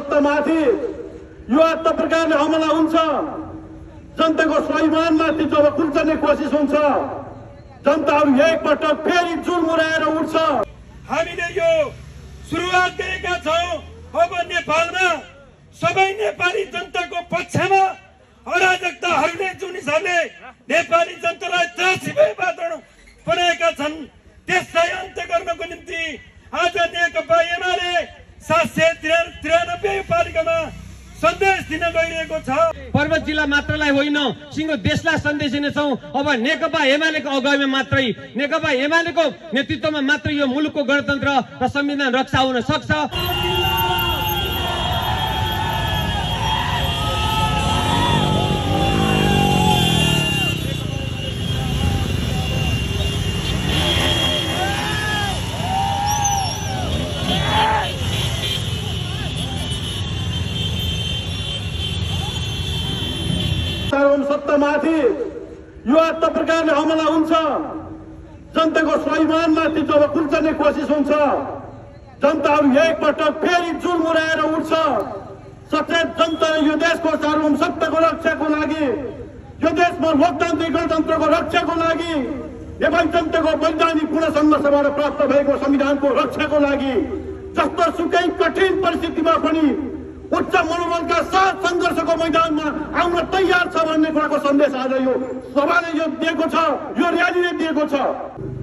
सत्तामाथि यो यस्तो प्रकारले हमला हुन्छ, जनताको स्वाभिमानमाथि जब कुल्चने कोसिस हुन्छ, जनताहरू एकपटक फेरि चुरमुराएर उठ्छ। हामीले यो सुरुवात गरेका छौं। अब नेपालमा सबै नेपाली जनताको पक्षमा अराजकताहरूले जुन हिसाबले नेपाली जनतालाई त्रासदी वातावरण बनाएका छन्, त्यसलाई अन्त्य गर्नको निम्ति आज नेकपा एमाले 793 पालिकामा सन्देश दिन गइरहेको छ। पर्वत जिल्ला मात्रलाई होइन, सिंगो देशलाई सन्देश दिनेछौं। अब नेकपा एमालेको अगुवाईमा मात्रै, नेकपा एमालेको नेतृत्वमा मात्रै यो मुलुकको गणतन्त्र र संविधान रक्षा हुन सक्छ। सत्तामाथि यो यस्तो प्रकारले हमला हुन्छ, जनताको स्वाभिमानमाथि जब कुल्चने कोसिस हुन्छ, जनताहरू एकपटक फेरि चुरमुराएर उठ्छ। सचेत जनताले यो देशको सार्वभौमसत्ताको रक्षाको लागि, यो देशमा लोकतान्त्रिक गणतन्त्रको रक्षाको लागि, नेपाली जनताको वैधानिक पूर्ण संघर्षबाट प्राप्त भएको संविधानको रक्षाको लागि जस्तो सुकै कठिन परिस्थितिमा पनि उच्च मनोबलका साथ संघर्षको मैदानमा आउन तयार छ भन्ने कुराको सन्देश आज यो सभाले यो दिएको छ, यो र्यालीले दिएको छ।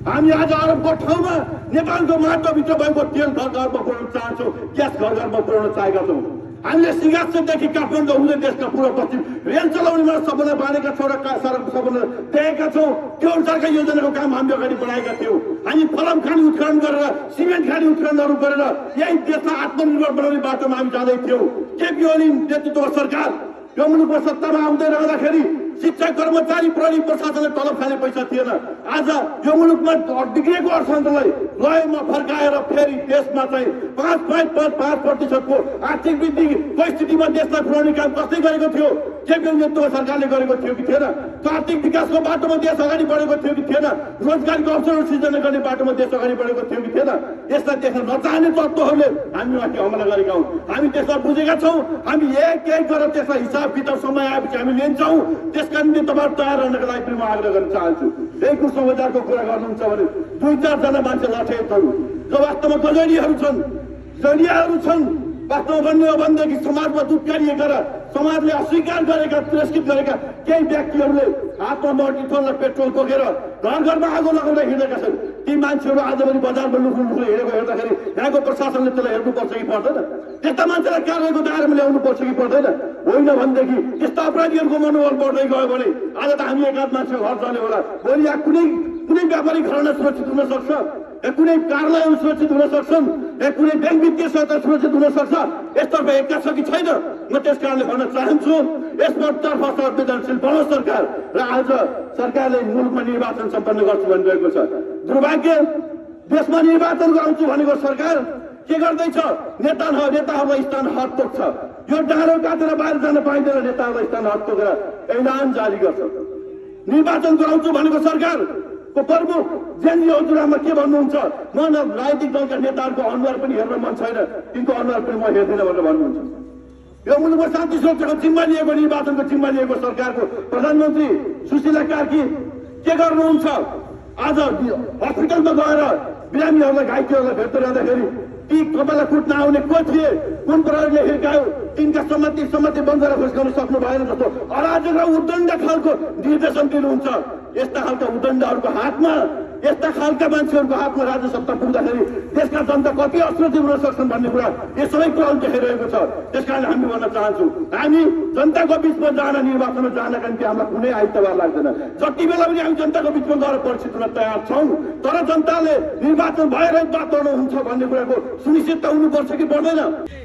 हामी आज अरबको ठाउँमा नेपालको माटोभित्र भएको तेल घर घरमा पुर्याउन चाहन्छौँ, ग्यास घर घरमा पुर्याउन चाहेका छौँ। हामीले सिंहासनदेखि काठमाडौँ हुँदै देशका पूर्व पश्चिम रेल चलाउनेमा सपना बाँडेका छौँ र सडकको सपना देखेका छौँ। त्यो अनुसारका योजनाको काम हामी अगाडि बढाएका थियौँ। हामी फलाम खानी उत्खनन गरेर, सिमेन्ट खानी उत्खननहरू गरेर यही देशलाई आत्मनिर्भर बनाउने बाटोमा हामी जाँदै थियौँ। केपी ओली नेतृत्वको सरकार यो मुलुकमा सत्तामा आउँदै रहँदाखेरि शिक्षक, कर्मचारी, प्रहरी, प्रशासनले तलब खाने पैसा थिएन। आज यो मुलुकमा बिग्रेको अर्थतन्त्रलाई लयमा फर्काएर फेरि देशमा चाहिँ 5.5% आर्थिक वृद्धिको स्थितिमा देशलाई पुर्याउने काम कसले गरेको थियो? केपी ओली नेतृत्वको सरकारले गरेको थियो कि थिएन? आर्थिक विकासको बाटोमा देश अगाडि बढेको थियो कि थिएन? रोजगारीको अवसरहरू सृजना गर्ने बाटोमा देश अगाडि बढेको थियो कि थिएन? यसलाई देख्न नचाहने तत्त्वहरूले हामीमाथि हमला गरेका हुन्। हामी त्यसलाई बुझेका छौँ। हामी एक गरेर त्यसलाई हिसाब किताब समय आएपछि हामी लिन्छौँ। त्यसका निम्ति तपाईँ तयार रहनको लागि पनि म आग्रह गर्न चाहन्छु। एक समाचारको कुरा गर्नुहुन्छ भने 2-4 जना मान्छे लठेतहरू जो वास्तवमा गजडीहरू छन्, जडियाहरू छन्, वास्तवमा भन्ने हो भनेदेखि समाजमा दुत्कारिएका र समाजले अस्वीकार गरेका, तिरस्कृत गरेका केही व्यक्तिहरूले हातमा मर्टिथोल र पेट्रोल बोकेर घर घरमा आगो लगाउँदै हिँडेका छन्। ती मान्छेहरू आज पनि बजारमा लुक्नु हिँडेको हेर्दाखेरि यहाँको प्रशासनले त्यसलाई हेर्नुपर्छ कि पर्दैन? त्यस्ता मान्छेलाई कारवाहीको दायरामा ल्याउनु पर्छ कि पर्दैन? होइन भनेदेखि त्यस्ता अपराधीहरूको मनोबल बढ्दै गयो भने आज त हामी एकाध मान्छेको घर चल्यो होला, भोलि यहाँ कुनै व्यापारिक घरना सुरक्षित हुन सक्छ, कुनै कार्यालयहरू सुरक्षित हुन सक्छन्, कुनै ब्याङ्क वित्तीय संस्था सुरक्षित हुन सक्छ। यसतर्फ एक्का छ कि छैन? म त्यस कारणले भन्न चाहन्छु यसतर्फ संवेदनशील बनोस् सरकार। र आज सरकारले मुलुकमा निर्वाचन सम्पन्न गर्छु भनिरहेको छ। दुर्भाग्य, देशमा निर्वाचन गराउँछु भनेको सरकार के गर्दैछ? नेताहरूलाई स्थान हद तोक्छ। यो डाँडो काटेर बाहिर जान पाइँदैन, नेताहरूलाई स्थान हद तोकेर ऐलान जारी गर्छ। निर्वाचन गराउँछु भनेको सरकारको प्रमुख जेएनजी हजुरआमा के भन्नुहुन्छ? म राजनीतिक दलका नेताहरूको अनुहार पनि हेर्न मन छैन, तिनको अनुहार पनि म हेर्दिनँ भनेर भन्नुहुन्छ। यो मुलुकमा शान्ति सुरक्षाको जिम्मा लिएको, निर्वाचनको जिम्मा लिएको सरकारको प्रधानमन्त्री सुशीला कार्की के गर्नुहुन्छ? आज हस्पिटलमा गएर बिरामीहरूलाई, घाइतेहरूलाई भेट्दै रहँदाखेरि ती कपाललाई कुट्न आउने को थिए, कुन प्रहरीले हिर्कायो, तिनका सम्मति बन्द फस्काउन सक्नु भएन जस्तो अराजक र उद्दण्ड खालको निर्देशन दिनुहुन्छ। यस्ता खालका उद्दण्डहरूको हातमा, यस्ता खालका मान्छेहरूको हातमा राज्य सत्ता पुग्दाखेरि देशका जनता कति असुरक्षित हुन सक्छन् भन्ने कुरा यो सबै कुराहरू देखाइरहेको छ। त्यस कारण हामी भन्न चाहन्छौँ, हामी जनताको बिचमा जान, निर्वाचनमा जानका निम्ति हामीलाई कुनै आइतबार लाग्दैन। जति बेला पनि हामी जनताको बिचमा गएर परिचित हुन तयार छौँ, तर जनताले निर्वाचन भएर वातावरण हुन्छ भन्ने कुराको सुनिश्चितता हुनुपर्छ कि पर्दैन?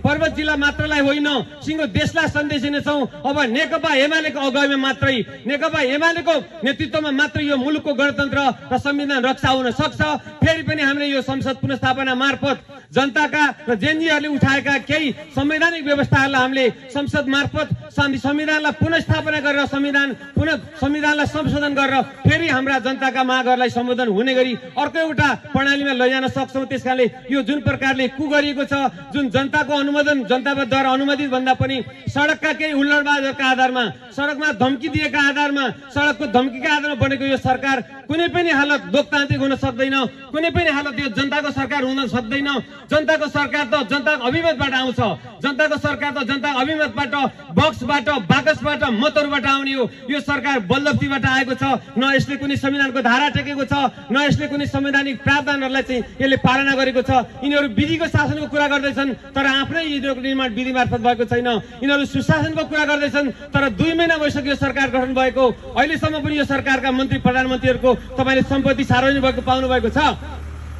पर्वत जिल्ला मात्रलाई होइन, सिंगो देशलाई सन्देश दिनेछौं। अब नेकपा एमालेको अगुवाईमा मात्रै, नेकपा एमालेको नेतृत्वमा मात्रै यो मुलुकको गणतन्त्र र संविधान रक्षा हुन सक्छ। फेरि पनि हामीले यो संसद पुनर्स्थापना मार्फत जनताका र जेएनजीहरूले उठाएका केही संवैधानिक व्यवस्थाहरूलाई हामीले संसद मार्फत संविधानलाई पुनर्स्थापना गरेर संविधानलाई संशोधन गरेर फेरि हाम्रा जनताका मागहरूलाई सम्बोधन हुने गरी अर्को एउटा प्रणालीमा लैजान सक्छौँ। त्यसकारणले यो जुन प्रकारले कु गरिएको छ, जुन जनताको अनुमोदन जनताद्वारा अनुमोदित भन्दा पनि सडकका केही हुल्लडबाजका आधारमा, सडकमा धम्की दिएका आधारमा, सडकको धम्कीका आधारमा बनेको यो सरकार कुनै पनि हालत लोकतान्त्रिक हुन सक्दैन, कुनै पनि हालत यो जनताको सरकार हुन सक्दैन। जनताको सरकार त जनताको अभिमतबाट आउँछ, जनताको सरकार त जनताको अभिमतबाट, बक्सबाट, बाकसबाट, मतहरूबाट आउने हो। यो सरकार बलदफ्तीबाट आएको छ, न यसले कुनै संविधानको धारा टेकेको छ, न यसले कुनै संवैधानिक प्रावधानहरूलाई चाहिँ यसले पालना गरेको छ। यिनीहरू विधिको शासनको कुरा गर्दैछन् तर आफ्नै यिनीहरूको निर्माण विधि मार्फत भएको छैन। यिनीहरू सुशासनको कुरा गर्दैछन् तर 2 महिना भइसक्यो सरकार गठन भएको, अहिलेसम्म पनि यो सरकारका मन्त्री प्रधानमन्त्रीहरूको तपाईँले सम्पत्ति सार्वजनिक भएको पाउनु भएको छ।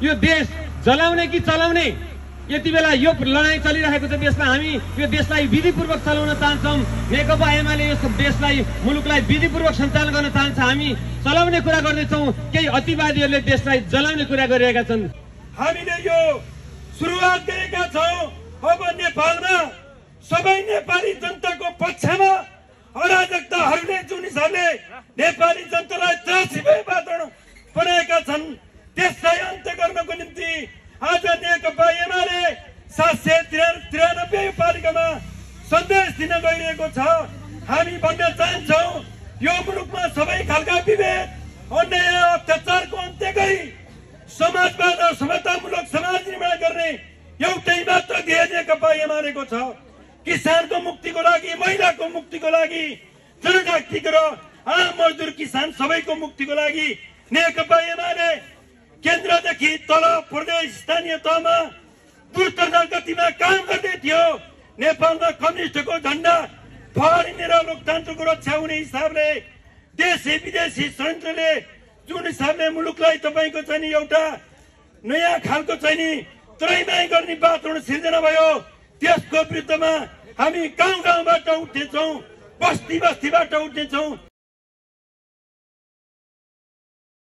यो देश जलाउने कि चलाउने, यति बेला यो लडाईँ चलिरहेको छ देशमा। हामी यो देशलाई विधिपूर्वक चलाउन चाहन्छौँ। नेकपा एमाले यो देशलाई, मुलुकलाई विधिपूर्वक सञ्चालन गर्न चाहन्छ। हामी चलाउने कुरा गर्दैछौँ, केही अतिवादीहरूले देशलाई जलाउने कुरा गरिरहेका छन्। हामीले यो सुरुवात गरेका छौँ। अब नेपालमा सबै नेपाली जनताको पक्षमा अराजकताहरूले जुन हिसाबले नेपाली जनतालाई त्रासिबे वातावरण बनाएका छन्, त्यसलाई अन्त्य गर्नको निम्ति आज नेकपा एमाले 793 पालिकामा सन्देश दिन गइरहेको छ। हामी भन्न चाहन्छौँ यो मुलुकमा सबै खालका विभेद, अन्याय, अत्याचारको अन्त्य गरी समाजवाद र समतामूलक समाज निर्माण गर्ने एउटै मात्र ध्येय नेकपा एमालेको छ। किसानको मुक्तिको लागि, महिलाको मुक्तिको लागि, जनजातिको र आम मजदुर किसान सबैको मुक्तिको लागि नेकपा एमाले केन्द्रदेखि तल प्रदेश स्थानीय तहमा द्रुत गतिमा काम गर्दै थियो। नेपालमा कम्युनिस्टको झण्डा फहरिने र लोकतन्त्रको रक्षा हुने हिसाबले देशी विदेशी षड्यन्त्रले जुन हिसाबले मुलुकलाई तपाईँको चाहिँ नि एउटा नयाँ खालको चाहिँ नि त्रैमाई गर्ने वातावरण सिर्जना भयो, त्यसको विरुद्धमा हामी गाउँ गाउँबाट उठ्नेछौँ, बस्ती बस्तीबाट उठ्नेछौँ।